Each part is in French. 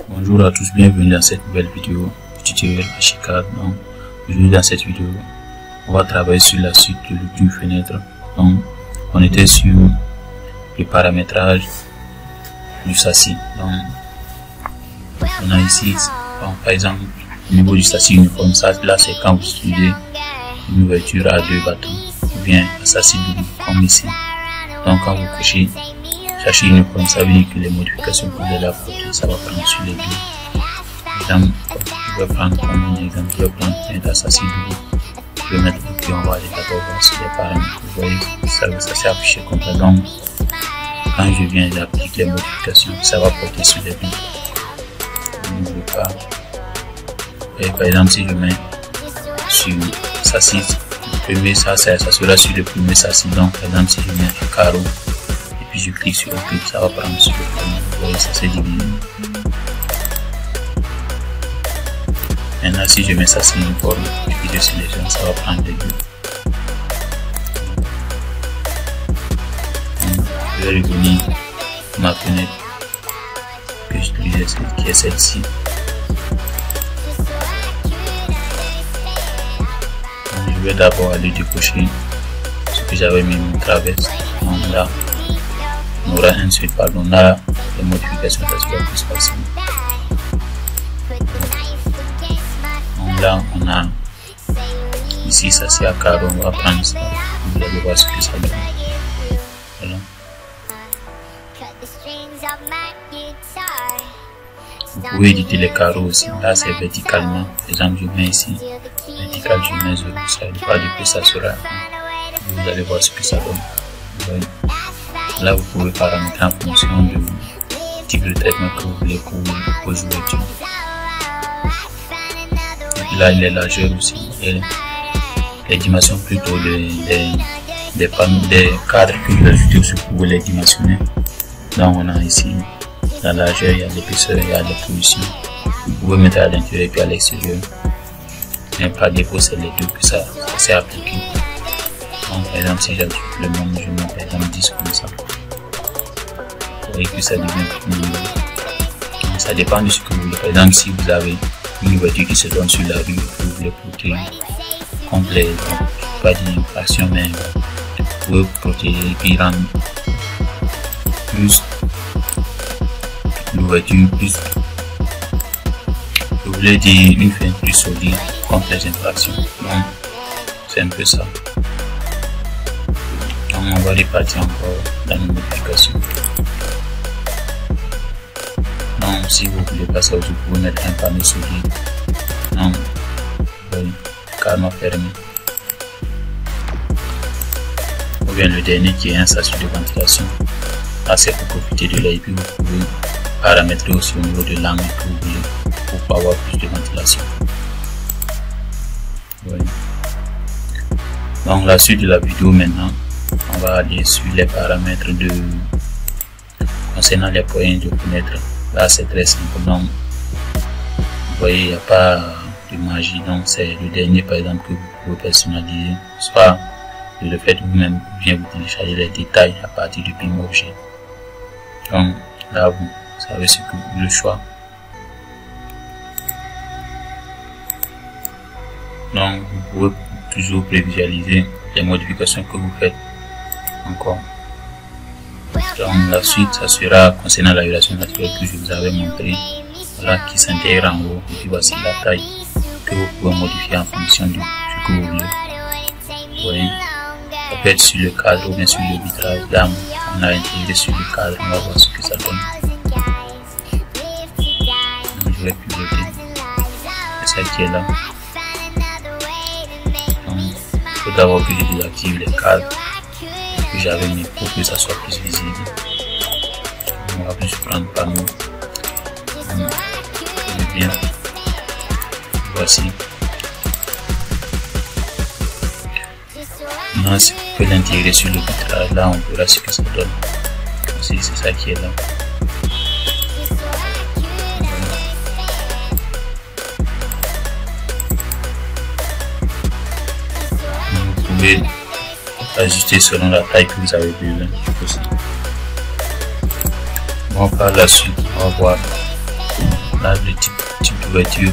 Bonjour à tous, bienvenue dans cette nouvelle vidéo tutoriel Archicad. Donc aujourd'hui dans cette vidéo on va travailler sur la suite de l'outil fenêtre. Donc on était sur le paramétrage du châssis. Donc on a ici par exemple au niveau du châssis uniforme, ça là c'est quand vous utilisez une ouverture à deux bâtons ou bien un châssis double comme ici. Donc quand vous cochez châssis uniforme, ça veut dire que les modifications que vous allez apporter, ça va prendre sur les deux. Par exemple, je vais prendre comme un exemple, je vais prendre un châssis double. Je vais mettre le pied, on va aller d'abord voir sur les paramètres. Vous voyez, ça s'est affiché comme ça. Donc, quand je viens d'appliquer les modifications, ça va porter sur les deux. N'oubliez pas. Et par exemple, si je mets sur châssis, le premier, ça sera sur le premier châssis. Donc, par exemple, si je mets un carreau, et puis je clique sur OK, ça va prendre sur le premier. Vous voyez, ça s'est divisé. Maintenant, si je mets ça sur uniforme, puis je sélectionne, ça va prendre les deux. Je vais revenir à ma fenêtre que j'utilisais, qui est celle-ci. Je vais d'abord aller décocher ce que j'avais mis en traverse. Donc là, on aura ensuite, pardon, là, les modifications, ça sera plus facile. Donc là, on a ici, ça c'est à carreau, on va prendre ça. Vous allez voir ce que ça donne. Voilà. Vous pouvez éditer les carreaux aussi. Là, c'est verticalement. Par exemple, je mets ici. Vertical, je mets 0. Ça ne pas du coup, ça sera 1. Vous allez voir ce que ça donne. Vous voyez. Là, vous pouvez paramétrer en fonction du type de traitement que vous voulez pour vos ouvertures. Et là, il est largeur aussi. Et les dimensions plutôt des cadres que vous ajoutez aussi pour les dimensionner. Donc, on a ici la largeur, il y a l'épaisseur, il y a les positions. Vous pouvez mettre à l'intérieur et puis à l'extérieur. Mais par défaut, c'est les deux que ça s'est appliqué. Donc, par exemple, si j'ajoute le nom, je mets par exemple 10 comme ça. Vous voyez que ça devient plus nombreux. Donc, ça dépend de ce que vous voulez. Par exemple, si vous avez une ouverture qui se donne sur la rue, vous voulez protéger complet, pas d'infraction, mais vous pouvez protéger et puis rendre plus l'ouverture plus. Je voulais dire une fenêtre plus solide contre les infractions. Donc, c'est un peu ça. Donc, on va repartir encore dans les modifications. Donc, si vous voulez pas ça, vous pouvez mettre un panneau solide. Donc, oui, carrément fermé. Ou bien le dernier qui est un châssis de ventilation. Là, c'est pour profiter de l'air et puis vous pouvez paramétrer aussi au niveau de l'angle que vous voulez pour avoir plus de ventilation. Oui. Donc la suite de la vidéo maintenant, on va aller sur les paramètres concernant les points de fenêtre. Là c'est très simple, donc vous voyez il n'y a pas de magie, donc c'est le dernier par exemple que vous pouvez personnaliser, soit de le fait vous-même ou bien vous téléchargez les détails à partir du PIM objet. Donc là vous savez ce que le choix. Donc vous pouvez toujours prévisualiser les modifications que vous faites encore. Donc la suite ça sera concernant la relation naturelle que je vous avais montré, voilà, qui s'intègre en haut, et puis voici la taille que vous pouvez modifier en fonction de ce que vous voulez. Vous voyez, ça peut être sur le cadre ou bien sur le vitrage. Là on a intégré sur le cadre, on va voir ce que ça donne. Donc, je vais pivoter, c'est ça qui est là. Donc il faut d'abord que je désactive les cadres que j'avais mis pour que ça soit plus visible. On va plus prendre panneau. Bien. Voici. Maintenant, si vous pouvez l'intégrer sur le vitrage, là on verra ce que ça donne. Aussi, c'est ça qui est là. Vous pouvez ajuster selon la taille que vous avez besoin. Bon, par la suite, on va voir là le type d'ouverture,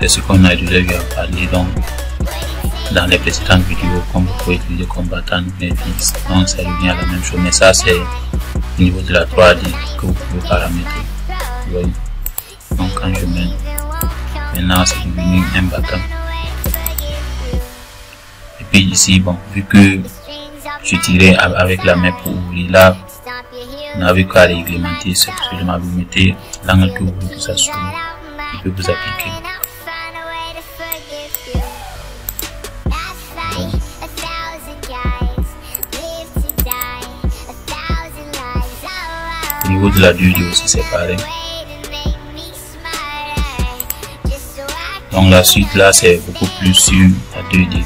c'est ce qu'on a déjà vu à parler donc dans les précédentes vidéos, comme vous pouvez utiliser comme button fixe. Donc ça revient à la même chose, mais ça c'est au niveau de la 3D que vous pouvez paramétrer. Vous voyez. Donc quand je mets, maintenant c'est devenu un button. Et puis ici, bon, vu que je tirais avec la main pour ouvrir, là vous n'avez qu'à réglementer ce que seulement vous mettez l'angle que vous voulez que ça soit, il peut vous appliquer. Bon. Au niveau de la durée aussi c'est pareil. Donc la suite là c'est beaucoup plus sur la 2D,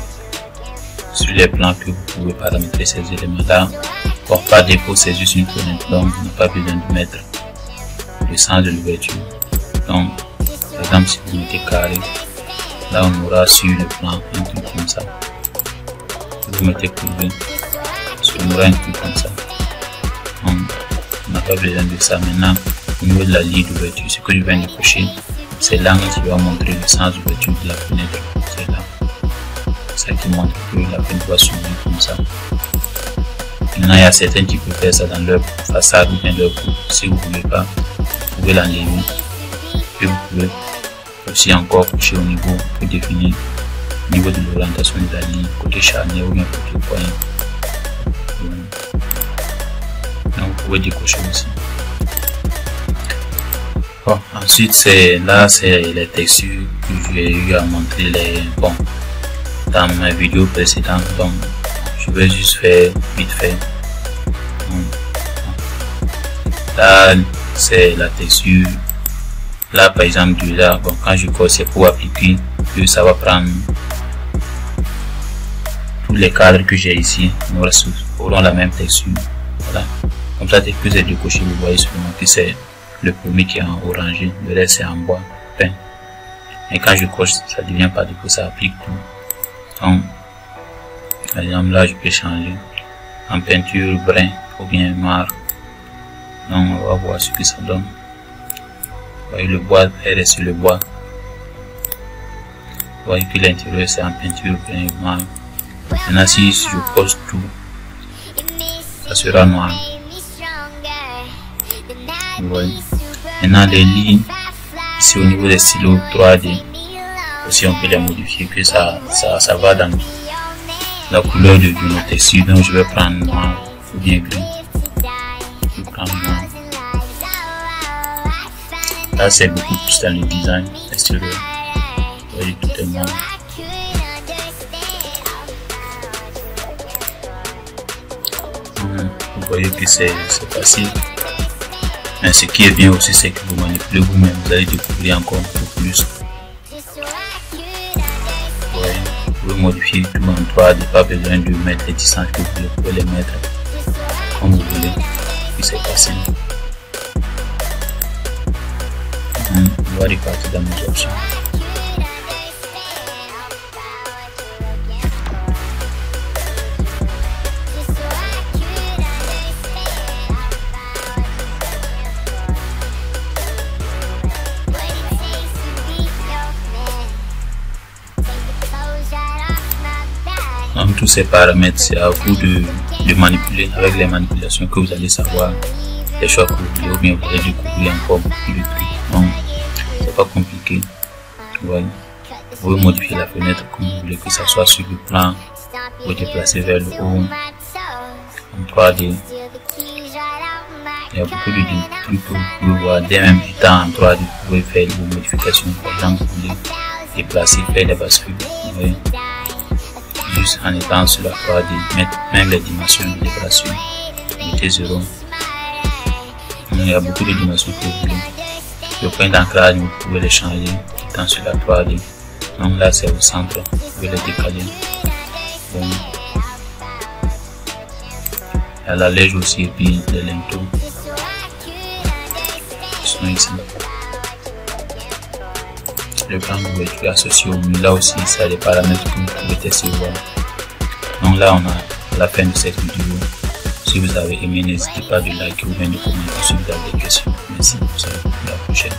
sur les plans que vous pouvez paramétrer ces éléments là. Bon, par défaut c'est juste une fenêtre, donc vous n'avez pas besoin de mettre le sens de l'ouverture. Donc par exemple si vous mettez carré, là on aura sur le plan un truc comme ça. Si vous mettez courbé, on aura un truc comme ça. Donc on n'a pas besoin de ça. Maintenant au niveau de la ligne d'ouverture, ce que je viens de cocher, c'est l'angle qui va montrer le sens d'ouverture de la fenêtre. C'est là. C'est ça qui montre que la fenêtre va s'ouvrir comme ça. Maintenant, il y a certains qui peuvent faire ça dans leur façade ou bien leur coupe. Si vous ne voulez pas, vous pouvez l'enlever. Et vous pouvez aussi encore coucher au niveau pour définir le niveau de l'orientation de la ligne, côté charnière ou bien côté poignet. Donc, vous pouvez décocher aussi. Bon, ensuite, c'est les textures que j'ai eu à montrer dans ma vidéo précédente. Donc, je vais juste faire vite fait. Là c'est la texture. Là par exemple là, bon, quand je colle c'est pour appliquer que ça va prendre tous les cadres que j'ai ici auront la même texture. Voilà. Comme ça dès que j'ai décoché, vous voyez seulement que c'est le premier qui est en orangé, le reste c'est en bois peint. Et quand je coche ça devient par défaut, ça applique tout. Donc par exemple là je peux changer en peinture brun ou bien noir. Donc on va voir ce que ça donne. Vous voyez le bois est sur le bois. Vous voyez que l'intérieur c'est en peinture brun et noir. Maintenant si je pose tout, ça sera noir. Vous voyez. Maintenant les lignes ici au niveau des stylos 3D aussi on peut les modifier, que ça va dans la couleur de nos textures. Donc je vais prendre noir ou bien gris. Je vais prendre noir. Là c'est beaucoup plus dans le design extérieur. Vous voyez tout est noir. Vous voyez que c'est facile. Mais ce qui est bien aussi c'est que vous manipulez vous-même, vous allez découvrir encore un peu plus. Vous pouvez modifier tout en 3D, pas besoin de mettre les distances que vous pouvez les mettre comme vous voulez. Puis c'est facile. On va repartir dans nos options. Donc tous ces paramètres, c'est à vous de manipuler avec les manipulations que vous allez savoir, les choix que vous voulez, ou bien vous allez découvrir encore beaucoup de trucs. Donc c'est pas compliqué. Voilà. Vous pouvez modifier la fenêtre comme vous voulez, que ça soit sur le plan, vous déplacer vers le haut, en 3D. Il y a beaucoup de trucs que vous pouvez voir, dès même étant en 3D, vous pouvez faire des modifications. Par exemple, vous voulez déplacer, faire des bascules. Vous voyez. Juste en étant sur la 3D, mettre même les dimensions de déplacement, mettez 0. Il y a beaucoup de dimensions que vous voulez. Le point d'ancrage, vous pouvez les changer étant sur la 3D. Donc là c'est au centre, vous pouvez les décaler. Bon. Il y a la lège aussi et puis les linteaux qui sont ici. Le plan d'ouverture associé au mur, là aussi ça a des paramètres que vous pouvez tester. Voilà. Donc là on a la fin de cette vidéo. Si vous avez aimé, n'hésitez pas de liker ou bien de commenter si vous avez des questions. Merci, à la prochaine.